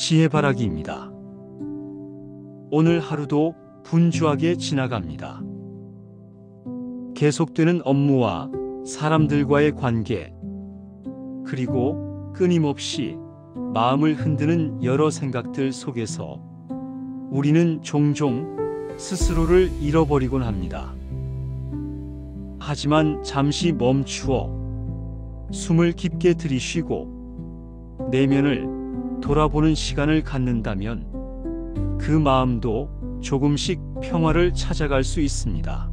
지혜바라기입니다. 오늘 하루도 분주하게 지나갑니다. 계속되는 업무와 사람들과의 관계, 그리고 끊임없이 마음을 흔드는 여러 생각들 속에서 우리는 종종 스스로를 잃어버리곤 합니다. 하지만 잠시 멈추어 숨을 깊게 들이쉬고 내면을 돌아보는 시간을 갖는다면 그 마음도 조금씩 평화를 찾아갈 수 있습니다.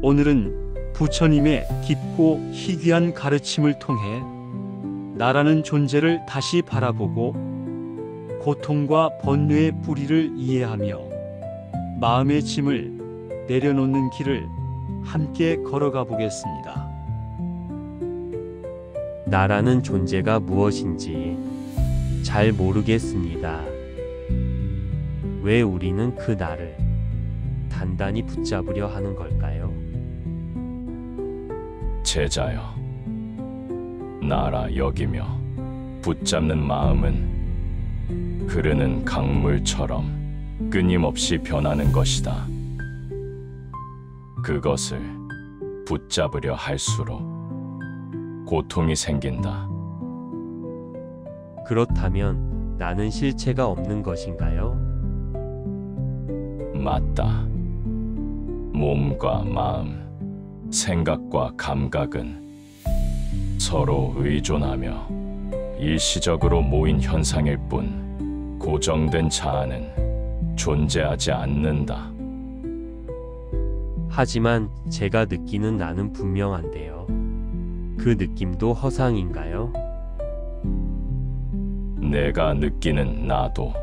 오늘은 부처님의 깊고 희귀한 가르침을 통해 나라는 존재를 다시 바라보고 고통과 번뇌의 뿌리를 이해하며 마음의 짐을 내려놓는 길을 함께 걸어가 보겠습니다. 나라는 존재가 무엇인지 잘 모르겠습니다. 왜 우리는 그 나를 단단히 붙잡으려 하는 걸까요? 제자여, 나라 여기며 붙잡는 마음은 흐르는 강물처럼 끊임없이 변하는 것이다. 그것을 붙잡으려 할수록 고통이 생긴다. 그렇다면 나는 실체가 없는 것인가요? 맞다. 몸과 마음, 생각과 감각은 서로 의존하며 일시적으로 모인 현상일 뿐 고정된 자아는 존재하지 않는다. 하지만 제가 느끼는 나는 분명한데요. 그 느낌도 허상인가요? 내가 느끼는 나도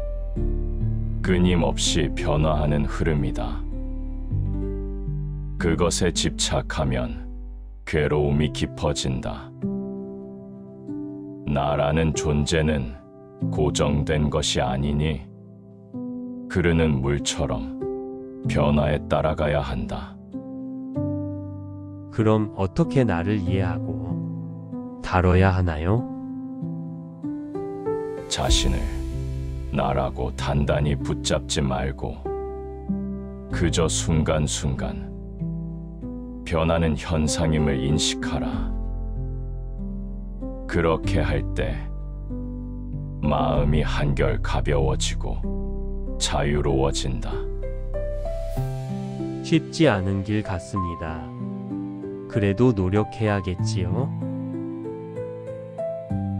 끊임없이 변화하는 흐름이다. 그것에 집착하면 괴로움이 깊어진다. 나라는 존재는 고정된 것이 아니니 흐르는 물처럼 변화에 따라가야 한다. 그럼 어떻게 나를 이해하고 다뤄야 하나요? 자신을 나라고 단단히 붙잡지 말고 그저 순간순간 변하는 현상임을 인식하라. 그렇게 할 때 마음이 한결 가벼워지고 자유로워진다. 쉽지 않은 길 같습니다. 그래도 노력해야겠지요?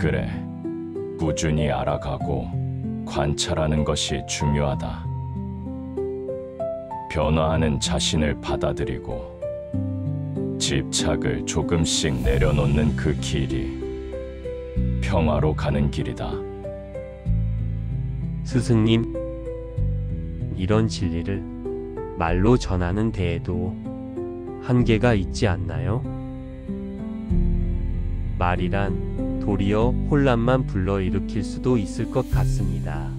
그래, 꾸준히 알아가고 관찰하는 것이 중요하다. 변화하는 자신을 받아들이고 집착을 조금씩 내려놓는 그 길이 평화로 가는 길이다. 스승님, 이런 진리를 말로 전하는 데에도 한계가 있지 않나요? 말이란 도리어 혼란만 불러일으킬 수도 있을 것 같습니다.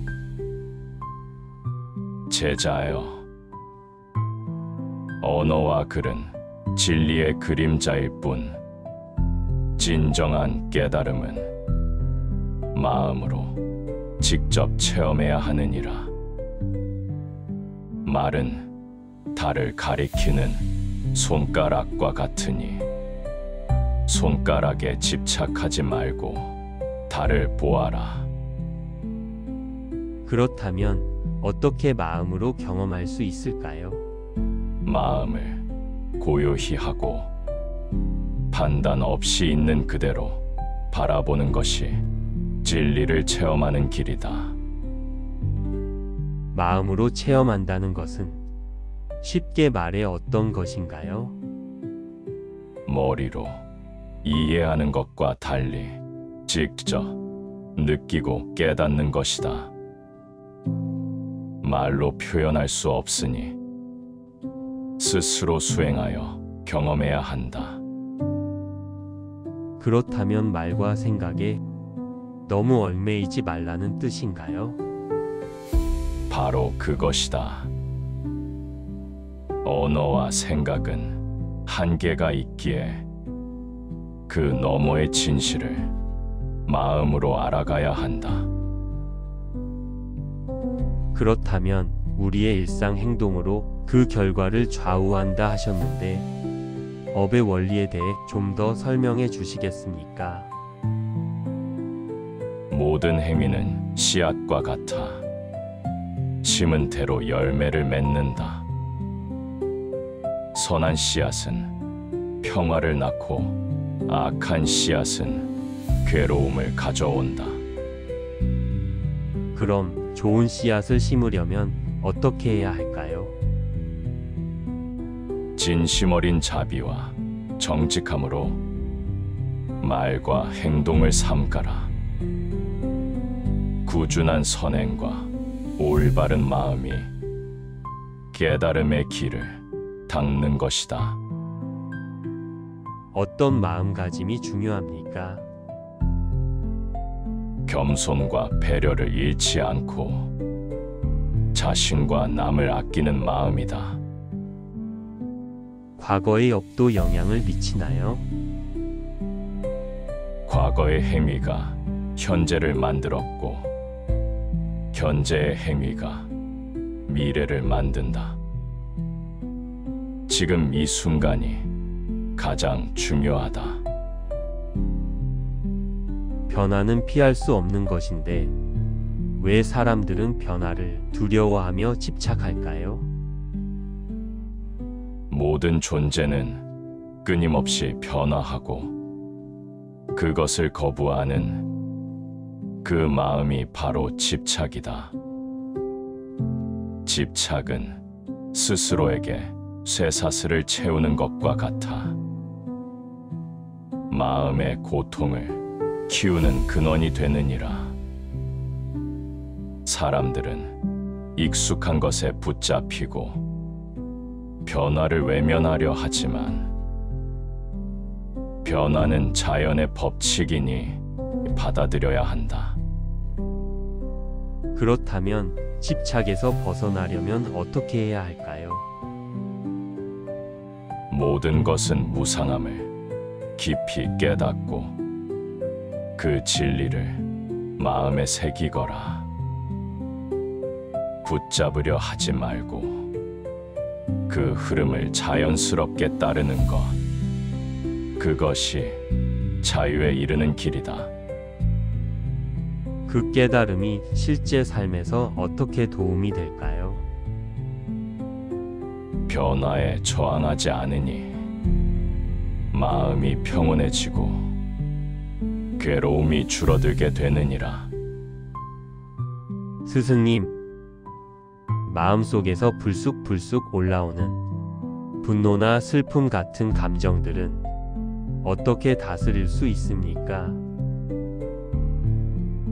제자여, 언어와 글은 진리의 그림자일 뿐 진정한 깨달음은 마음으로 직접 체험해야 하느니라. 말은 달을 가리키는 손가락과 같으니 손가락에 집착하지 말고 달을 보아라. 그렇다면 어떻게 마음으로 경험할 수 있을까요? 마음을 고요히 하고 판단 없이 있는 그대로 바라보는 것이 진리를 체험하는 길이다. 마음으로 체험한다는 것은 쉽게 말해 어떤 것인가요? 머리로 이해하는 것과 달리 직접 느끼고 깨닫는 것이다. 말로 표현할 수 없으니 스스로 수행하여 경험해야 한다. 그렇다면 말과 생각에 너무 얽매이지 말라는 뜻인가요? 바로 그것이다. 언어와 생각은 한계가 있기에 그 너머의 진실을 마음으로 알아가야 한다. 그렇다면 우리의 일상 행동으로 그 결과를 좌우한다 하셨는데 업의 원리에 대해 좀 더 설명해 주시겠습니까? 모든 행위는 씨앗과 같아. 심은 대로 열매를 맺는다. 선한 씨앗은 평화를 낳고 악한 씨앗은 괴로움을 가져온다. 그럼 좋은 씨앗을 심으려면 어떻게 해야 할까요? 진심 어린 자비와 정직함으로 말과 행동을 삼가라. 꾸준한 선행과 올바른 마음이 깨달음의 길을 닦는 것이다. 어떤 마음가짐이 중요합니까? 겸손과 배려를 잃지 않고 자신과 남을 아끼는 마음이다. 과거의 업도 영향을 미치나요? 과거의 행위가 현재를 만들었고 현재의 행위가 미래를 만든다. 지금 이 순간이 가장 중요하다. 변화는 피할 수 없는 것인데 왜 사람들은 변화를 두려워하며 집착할까요? 모든 존재는 끊임없이 변화하고 그것을 거부하는 그 마음이 바로 집착이다. 집착은 스스로에게 쇠사슬을 채우는 것과 같아. 마음의 고통을 키우는 근원이 되느니라. 사람들은 익숙한 것에 붙잡히고 변화를 외면하려 하지만 변화는 자연의 법칙이니 받아들여야 한다. 그렇다면 집착에서 벗어나려면 어떻게 해야 할까요? 모든 것은 무상함을 깊이 깨닫고 그 진리를 마음에 새기거라. 붙잡으려 하지 말고 그 흐름을 자연스럽게 따르는 것, 그것이 자유에 이르는 길이다. 그 깨달음이 실제 삶에서 어떻게 도움이 될까요? 변화에 저항하지 않으니 마음이 평온해지고 괴로움이 줄어들게 되느니라. 스승님, 마음속에서 불쑥불쑥 올라오는 분노나 슬픔 같은 감정들은 어떻게 다스릴 수 있습니까?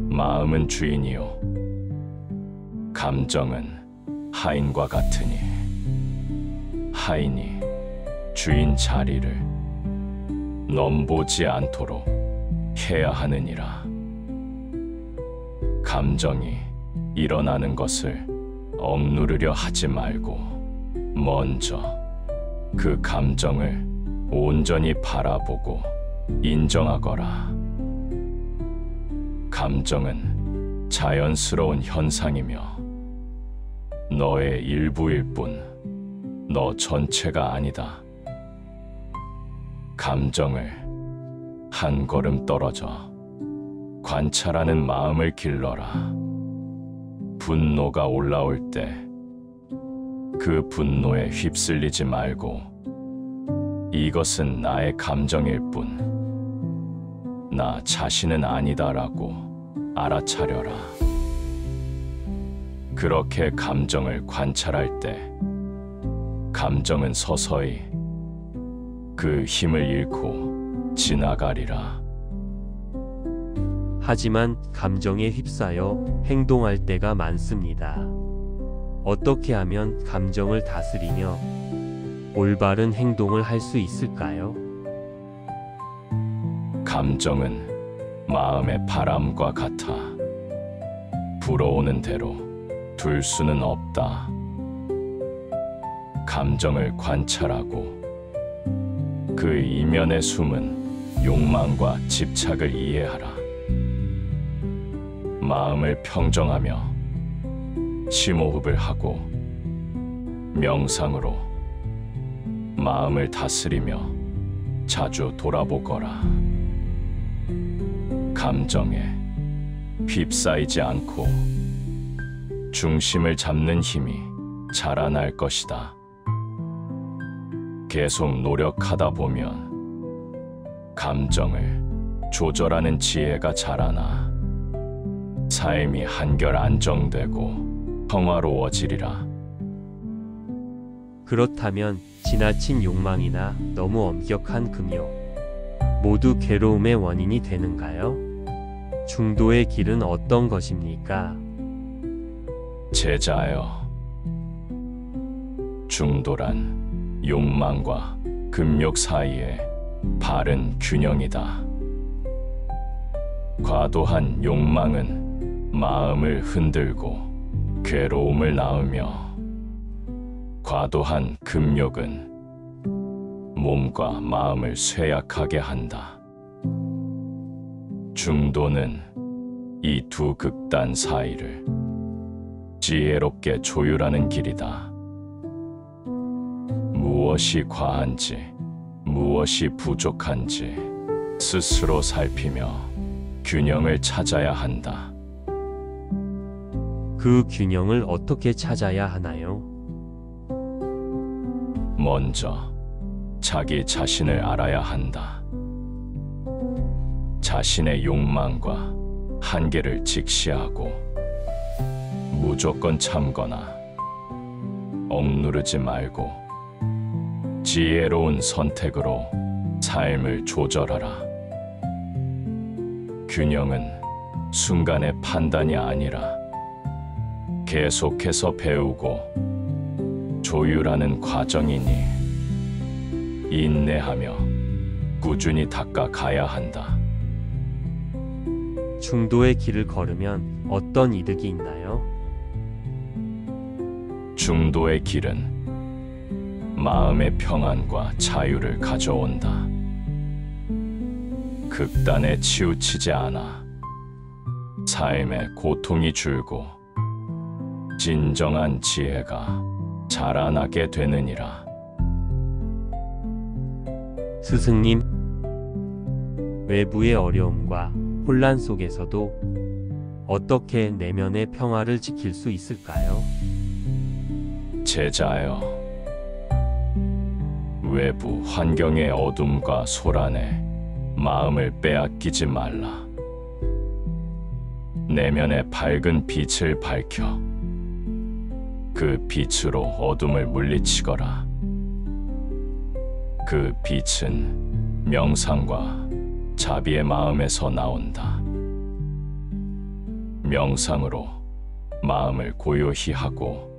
마음은 주인이요 감정은 하인과 같으니 하인이 주인 자리를 넘보지 않도록 해야 하느니라. 감정이 일어나는 것을 억누르려 하지 말고 먼저 그 감정을 온전히 바라보고 인정하거라. 감정은 자연스러운 현상이며 너의 일부일 뿐 너 전체가 아니다. 감정을 한 걸음 떨어져 관찰하는 마음을 길러라. 분노가 올라올 때 그 분노에 휩쓸리지 말고 이것은 나의 감정일 뿐 나 자신은 아니다라고 알아차려라. 그렇게 감정을 관찰할 때 감정은 서서히 그 힘을 잃고 지나가리라. 하지만 감정에 휩싸여 행동할 때가 많습니다. 어떻게 하면 감정을 다스리며 올바른 행동을 할 수 있을까요? 감정은 마음의 바람과 같아 불어오는 대로 둘 수는 없다. 감정을 관찰하고 그 이면에 숨은 욕망과 집착을 이해하라. 마음을 평정하며 심호흡을 하고 명상으로 마음을 다스리며 자주 돌아보거라. 감정에 휩싸이지 않고 중심을 잡는 힘이 자라날 것이다. 계속 노력하다 보면 감정을 조절하는 지혜가 자라나 삶이 한결 안정되고 평화로워지리라. 그렇다면 지나친 욕망이나 너무 엄격한 금욕 모두 괴로움의 원인이 되는가요? 중도의 길은 어떤 것입니까? 제자여, 중도란 욕망과 금욕 사이의 바른 균형이다. 과도한 욕망은 마음을 흔들고 괴로움을 낳으며, 과도한 금욕은 몸과 마음을 쇠약하게 한다. 중도는 이 두 극단 사이를 지혜롭게 조율하는 길이다. 무엇이 과한지, 무엇이 부족한지 스스로 살피며 균형을 찾아야 한다. 그 균형을 어떻게 찾아야 하나요? 먼저 자기 자신을 알아야 한다. 자신의 욕망과 한계를 직시하고 무조건 참거나 억누르지 말고 지혜로운 선택으로 삶을 조절하라. 균형은 순간의 판단이 아니라 계속해서 배우고 조율하는 과정이니 인내하며 꾸준히 닦아가야 한다. 중도의 길을 걸으면 어떤 이득이 있나요? 중도의 길은 마음의 평안과 자유를 가져온다. 극단에 치우치지 않아 삶의 고통이 줄고 진정한 지혜가 자라나게 되느니라. 스승님, 외부의 어려움과 혼란 속에서도 어떻게 내면의 평화를 지킬 수 있을까요? 제자여, 외부 환경의 어둠과 소란에 마음을 빼앗기지 말라. 내면의 밝은 빛을 밝혀 그 빛으로 어둠을 물리치거라. 그 빛은 명상과 자비의 마음에서 나온다. 명상으로 마음을 고요히 하고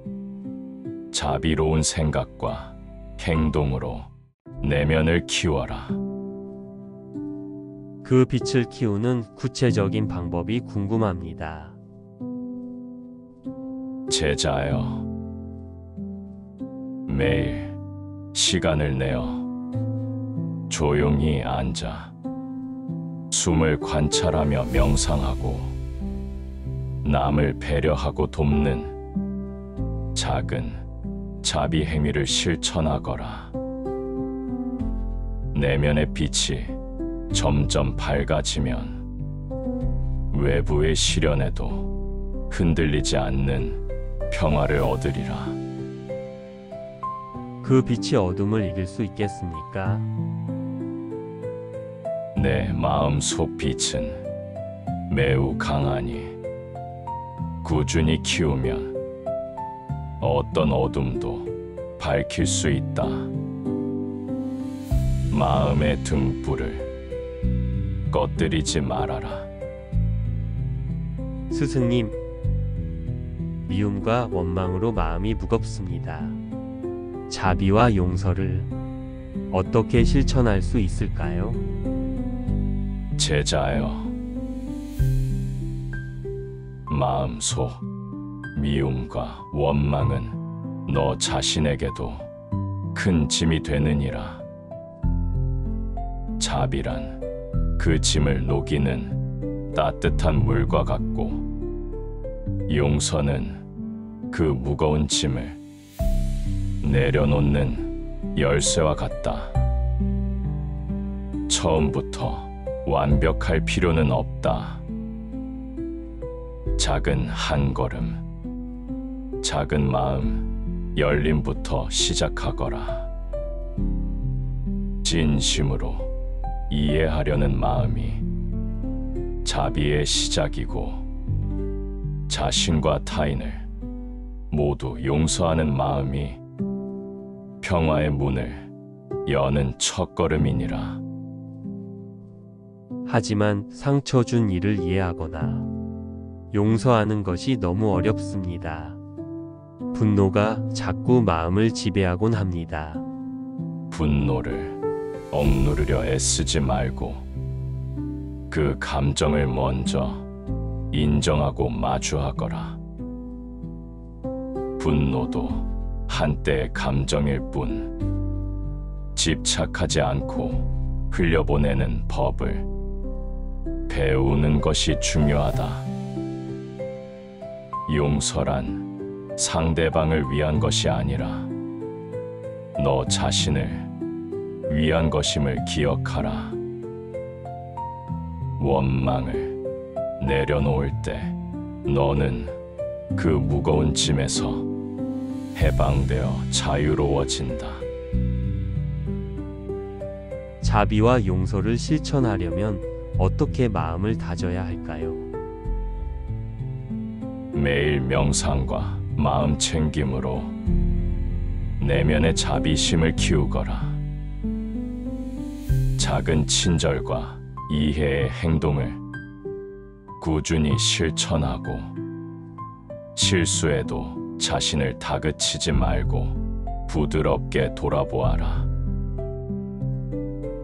자비로운 생각과 행동으로 내면을 키워라. 그 빛을 키우는 구체적인 방법이 궁금합니다. 제자여, 매일 시간을 내어 조용히 앉아 숨을 관찰하며 명상하고 남을 배려하고 돕는 작은 자비 행위를 실천하거라. 내면의 빛이 점점 밝아지면 외부의 시련에도 흔들리지 않는 평화를 얻으리라. 그 빛이 어둠을 이길 수 있겠습니까? 내 마음속 빛은 매우 강하니 꾸준히 키우면 어떤 어둠도 밝힐 수 있다. 마음의 등불을 꺼뜨리지 말아라. 스승님, 미움과 원망으로 마음이 무겁습니다. 자비와 용서를 어떻게 실천할 수 있을까요? 제자여, 마음속 미움과 원망은 너 자신에게도 큰 짐이 되느니라. 자비란 그 짐을 녹이는 따뜻한 물과 같고, 용서는 그 무거운 짐을 내려놓는 열쇠와 같다. 처음부터 완벽할 필요는 없다. 작은 한 걸음, 작은 마음 열림부터 시작하거라. 진심으로 이해하려는 마음이 자비의 시작이고, 자신과 타인을 모두 용서하는 마음이 평화의 문을 여는 첫걸음이니라. 하지만 상처 준 이를 이해하거나 용서하는 것이 너무 어렵습니다. 분노가 자꾸 마음을 지배하곤 합니다. 분노를 억누르려 애쓰지 말고 그 감정을 먼저 인정하고 마주하거라. 분노도 한때의 감정일 뿐, 집착하지 않고 흘려보내는 법을 배우는 것이 중요하다. 용서란 상대방을 위한 것이 아니라 너 자신을 위한 것임을 기억하라. 원망을 내려놓을 때 너는 그 무거운 짐에서 해방되어 자유로워진다. 자비와 용서를 실천하려면 어떻게 마음을 다져야 할까요? 매일 명상과 마음 챙김으로 내면의 자비심을 키우거라. 작은 친절과 이해의 행동을 꾸준히 실천하고, 실수에도 자신을 다그치지 말고 부드럽게 돌아보아라.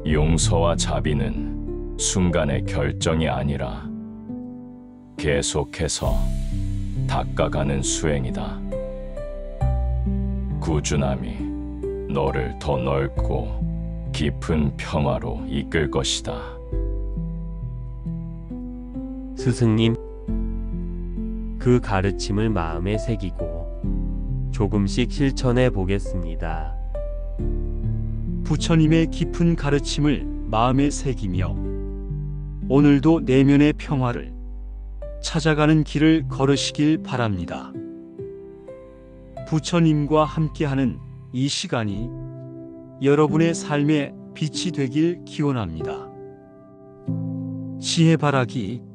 용서와 자비는 순간의 결정이 아니라 계속해서 닦아가는 수행이다. 꾸준함이 너를 더 넓고 깊은 평화로 이끌 것이다. 스승님, 그 가르침을 마음에 새기고 조금씩 실천해 보겠습니다. 부처님의 깊은 가르침을 마음에 새기며 오늘도 내면의 평화를 찾아가는 길을 걸으시길 바랍니다. 부처님과 함께하는 이 시간이 여러분의 삶의 빛이 되길 기원합니다. 지혜바라기